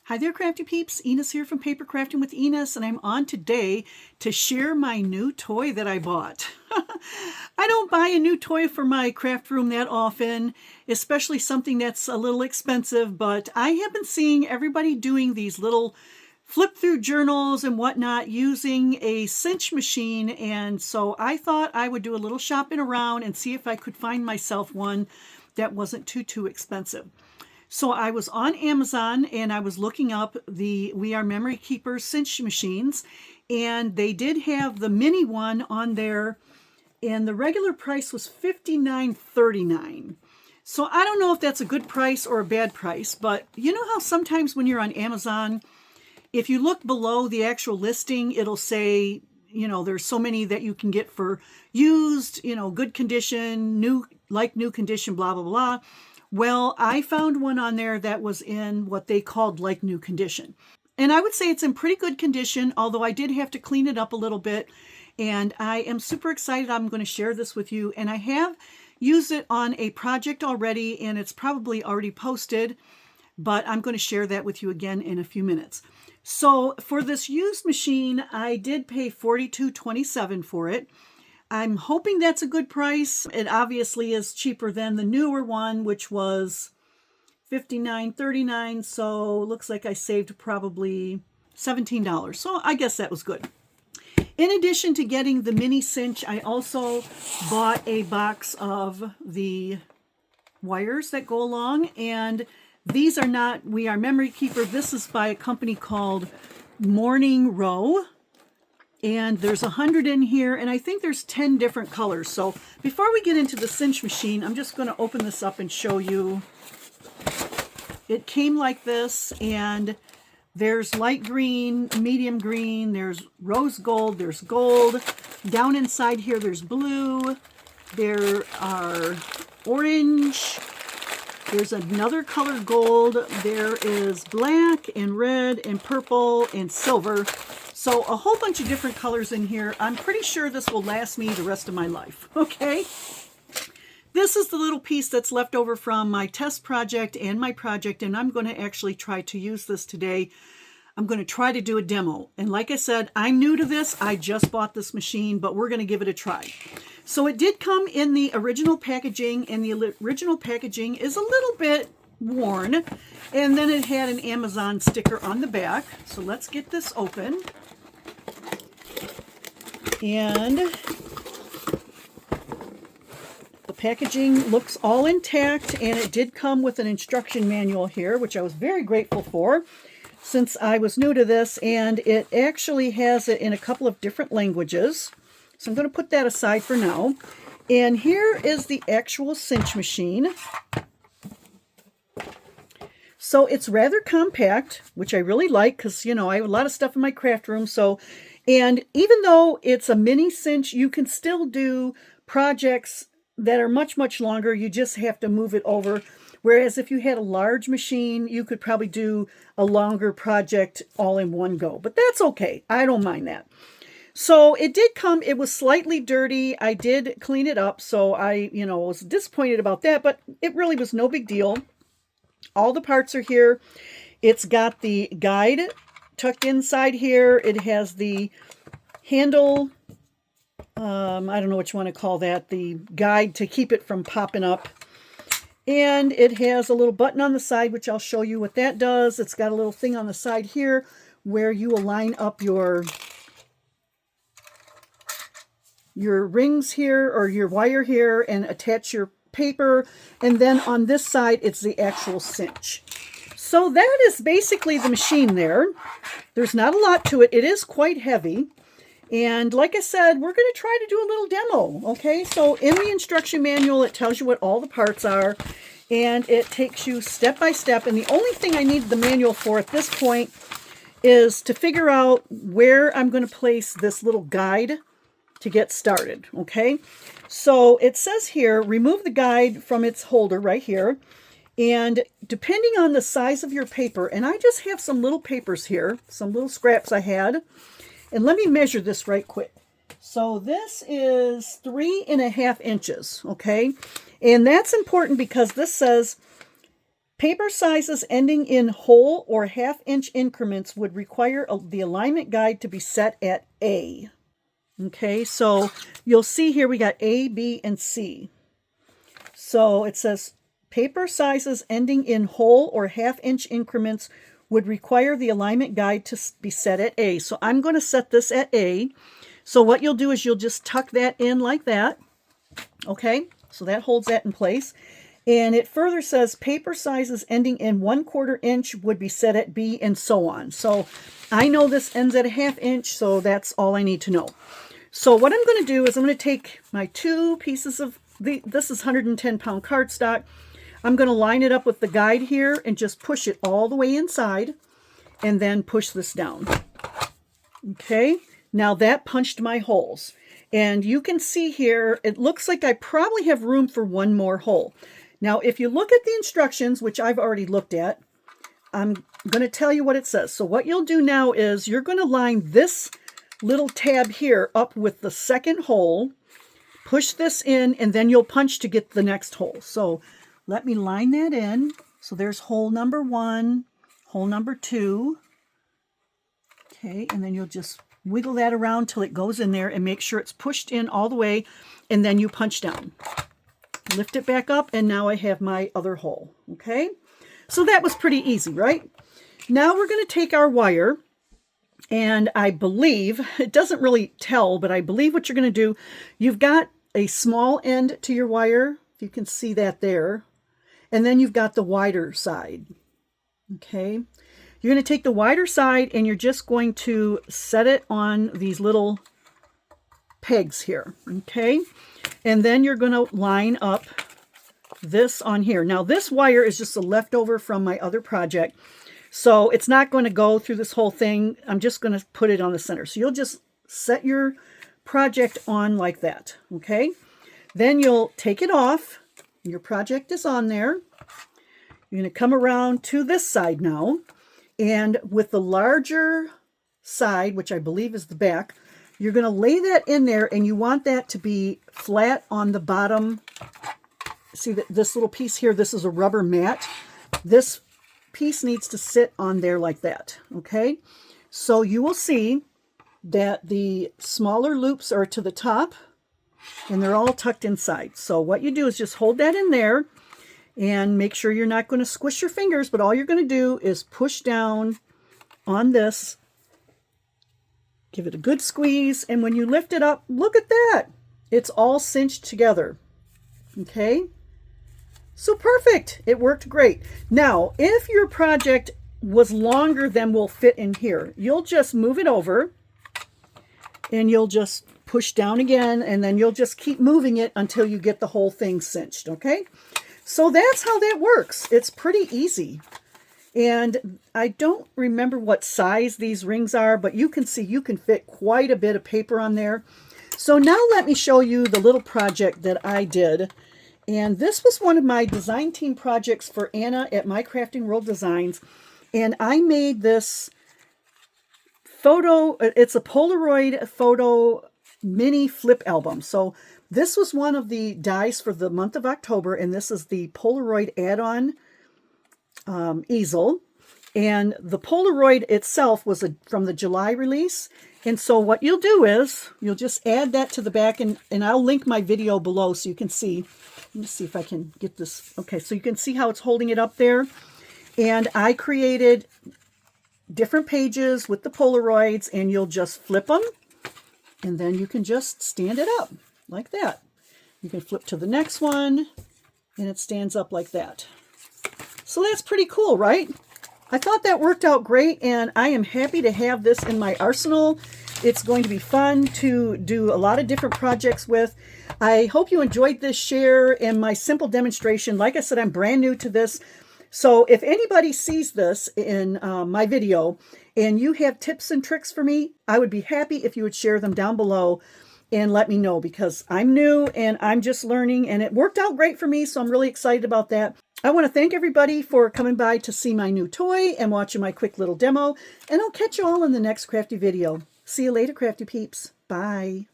Hi there, crafty peeps. Enis here from Papercrafting with Enis, and I'm on today to share my new toy that I bought. I don't buy a new toy for my craft room that often, especially something that's a little expensive, but I have been seeing everybody doing these little flip-through journals and whatnot using a Cinch machine, and so I thought I would do a little shopping around and see if I could find myself one that wasn't too expensive. So I was on Amazon and I was looking up the We Are Memory Keepers Cinch machines, and they did have the mini one on there, and the regular price was $59.39. So I don't know if that's a good price or a bad price, but you know how sometimes when you're on Amazon, if you look below the actual listing, it'll say, you know, there's so many that you can get for used, you know, good condition, new condition, blah, blah, blah. Well, I found one on there that was in what they called like new condition. And I would say it's in pretty good condition, although I did have to clean it up a little bit. And I am super excited. I'm going to share this with you. And I have used it on a project already, and it's probably already posted, but I'm going to share that with you again in a few minutes. So for this used machine, I did pay $42.27 for it. I'm hoping that's a good price. It obviously is cheaper than the newer one, which was $59.39. So it looks like I saved probably $17. So I guess that was good. In addition to getting the mini cinch, I also bought a box of the wires that go along. And these are not We Are Memory Keeper. This is by a company called Morning Row. And there's 100 in here, and I think there's 10 different colors. So before we get into the cinch machine, I'm just going to open this up and show you. It came like this, and there's light green, medium green, there's rose gold, there's gold. Down inside here, there's blue. There are orange. There's another color gold. There is black and red and purple and silver. So a whole bunch of different colors in here. I'm pretty sure this will last me the rest of my life, okay? This is the little piece that's left over from my test project and my project, and I'm going to actually try to use this today. I'm going to try to do a demo. And like I said, I'm new to this. I just bought this machine, but we're going to give it a try. So it did come in the original packaging, and the original packaging is a little bit worn. And then it had an Amazon sticker on the back. So let's get this open. And the packaging looks all intact, and it did come with an instruction manual here, which I was very grateful for since I was new to this, and it actually has it in a couple of different languages. So I'm going to put that aside for now. And here is the actual cinch machine. So it's rather compact, which I really like because, you know, I have a lot of stuff in my craft room. And even though it's a mini cinch, you can still do projects that are much longer. You just have to move it over. Whereas if you had a large machine, you could probably do a longer project all in one go. But that's okay. I don't mind that. So it did come, it was slightly dirty. I did clean it up. So I, you know, was disappointed about that, but it really was no big deal. All the parts are here. It's got the guide tucked inside here. It has the handle, I don't know what you want to call that, the guide to keep it from popping up. And it has a little button on the side, which I'll show you what that does. It's got a little thing on the side here where you will line up your rings here or your wire here and attach your paper. And then on this side, it's the actual cinch. So that is basically the machine there. There's not a lot to it. It is quite heavy. And like I said, we're going to try to do a little demo. Okay, so in the instruction manual, it tells you what all the parts are. And it takes you step by step. And the only thing I need the manual for at this point is to figure out where I'm going to place this little guide to get started. Okay, so it says here, remove the guide from its holder right here. And depending on the size of your paper, and I just have some little papers here, some little scraps I had. And let me measure this right quick. So this is 3.5 inches, okay? And that's important because this says Paper sizes ending in whole or half-inch increments would require the alignment guide to be set at A. Okay, so you'll see here we got A, B, and C. So it says paper sizes ending in whole or half-inch increments would require the alignment guide to be set at A. So I'm going to set this at A. So what you'll do is you'll just tuck that in like that. Okay, so that holds that in place. And it further says paper sizes ending in 1/4 inch would be set at B, and so on. So I know this ends at a 1/2 inch, so that's all I need to know. So what I'm going to do is I'm going to take my 2 pieces of, this is 110-pound cardstock. I'm going to line it up with the guide here and just push it all the way inside and then push this down. Okay, now that punched my holes. And you can see here, it looks like I probably have room for 1 more hole. Now, if you look at the instructions, which I've already looked at, I'm going to tell you what it says. So what you'll do now is you're going to line this little tab here up with the second hole, push this in, and then you'll punch to get the next hole. So let me line that in. So there's hole number 1, hole number 2. Okay, and then you'll just wiggle that around till it goes in there and make sure it's pushed in all the way, and then you punch down. Lift it back up, and now I have my other hole. Okay, so that was pretty easy, right? Now we're going to take our wire, and I believe, it doesn't really tell, but I believe what you're going to do, you've got a small end to your wire, if you can see that there, and then you've got the wider side. Okay, you're going to take the wider side and you're just going to set it on these little pegs here. Okay, and then you're going to line up this on here. Now this wire is just a leftover from my other project, so it's not going to go through this whole thing. I'm just going to put it on the center. So you'll just set your project on like that. Okay, then you'll take it off. Your project is on there. You're going to come around to this side now, and with the larger side, which I believe is the back, you're going to lay that in there, and you want that to be flat on the bottom. See that this little piece here, this is a rubber mat. This piece needs to sit on there like that. Okay, so you will see that the smaller loops are to the top and they're all tucked inside. So what you do is just hold that in there and make sure you're not going to squish your fingers, but all you're going to do is push down on this, give it a good squeeze, and when you lift it up, look at that. It's all cinched together. Okay, so perfect. It worked great. Now, if your project was longer than will fit in here, you'll just move it over and you'll just push down again, and then you'll just keep moving it until you get the whole thing cinched. Okay, so that's how that works. It's pretty easy. And I don't remember what size these rings are, but you can see you can fit quite a bit of paper on there. So now let me show you the little project that I did. And this was one of my design team projects for Anna at My Crafting World Designs. And I made this photo, it's a Polaroid photo mini flip album. So this was one of the dies for the month of October, and this is the Polaroid add-on easel. And the Polaroid itself was from the July release. And so what you'll do is you'll just add that to the back, and I'll link my video below so you can see. Let me see if I can get this. Okay, so you can see how it's holding it up there. And I created different pages with the Polaroids, and you'll just flip them, and then you can just stand it up like that. You can flip to the next one, and it stands up like that. So that's pretty cool, right? I thought that worked out great, and I am happy to have this in my arsenal. It's going to be fun to do a lot of different projects with. I hope you enjoyed this share and my simple demonstration. Like I said, I'm brand new to this. So if anybody sees this in my video and you have tips and tricks for me, I would be happy if you would share them down below and let me know, because I'm new and I'm just learning, and it worked out great for me, so I'm really excited about that. I want to thank everybody for coming by to see my new toy and watching my quick little demo, and I'll catch you all in the next crafty video. See you later, crafty peeps. Bye.